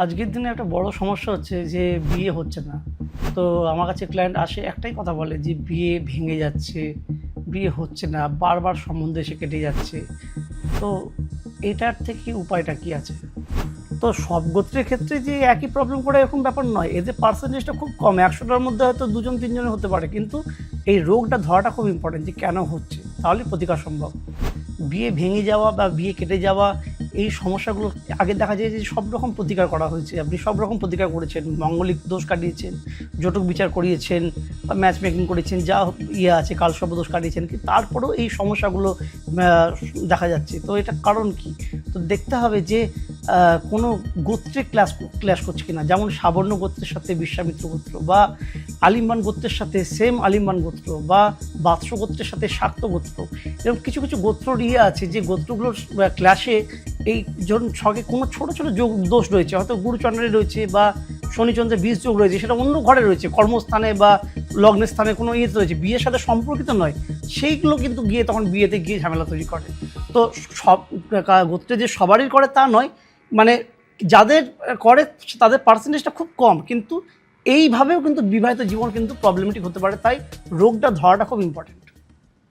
আজকের দিনে একটা বড় সমস্যা হচ্ছে যে বিয়ে হচ্ছে না। তো আমার কাছে ক্লায়েন্ট আসে একটাই কথা বলে যে বিয়ে ভেঙে যাচ্ছে, বিয়ে হচ্ছে না, বারবার সম্বন্ধ এসে কেটে যাচ্ছে। তো এটার থেকে উপায়টা কি আছে? তো সব গোত্রের ক্ষেত্রে যে একই প্রবলেম করে এরকম ব্যাপার নয়। এদের পার্সেন্টেজটা খুব কম। ১০০টার মধ্যে হয়তো ২ জন ৩ জনের হতে পারে। কিন্তু এই রোগটা ধরাটা খুব ইম্পর্টেন্ট যে কেন হচ্ছে? তাহলেই প্রতিকার সম্ভব। বিয়ে ভেঙে যাওয়া বা বিয়ে কেটে যাওয়া এই সমস্যাগুলো আগে দেখা যায় যে সব রকম প্রতিকার করা হয়েছে। আপনি সব রকম প্রতিকার করেছেন, মাঙ্গলিক দোষ কাটিয়েছেন, জটক বিচার করিয়েছেন বা ম্যাচ মেকিং করেছেন, যা ইয়ে আছে কালসর্প দোষ কাটিয়েছেন, কিন্তু তারপরেও এই সমস্যাগুলো দেখা যাচ্ছে। তো এটা কারণ কি? তো দেখতে হবে যে কোনো গোত্রে ক্ল্যাশ করছে কিনা। যেমন সাবর্ণ গোত্রের সাথে বিশ্বামিত্র গোত্র, বা আলিম্বান গোত্রের সাথে সেম আলিম্বান গোত্র, বা বাৎস গোত্রের সাথে শাক্ত গোত্র। এরকম কিছু কিছু গোত্র ইয়ে আছে যে গোত্রগুলোর ক্লাসে এই ছকে কোনো ছোটো ছোটো যোগ দোষ রয়েছে, হয়তো গুরুচন্দ্রে রয়েছে বা শনিচন্দ্রের বীজ যোগ রয়েছে, সেটা অন্য ঘরে রয়েছে, কর্মস্থানে বা লগ্নের স্থানে কোনো ইয়েতে রয়েছে, বিয়ের সাথে সম্পর্কিত নয়। সেইগুলো কিন্তু গিয়ে তখন বিয়েতে গিয়ে ঝামেলা তৈরি করে। তো সব গোত্রে যে সবারই করে তা নয়, মানে যাদের করে তাদের পার্সেন্টেজটা খুব কম, কিন্তু এইভাবেও কিন্তু বিবাহিত জীবন কিন্তু প্রবলেমেটিক হতে পারে। তাই রোগটা ধরাটা খুব ইম্পর্টেন্ট।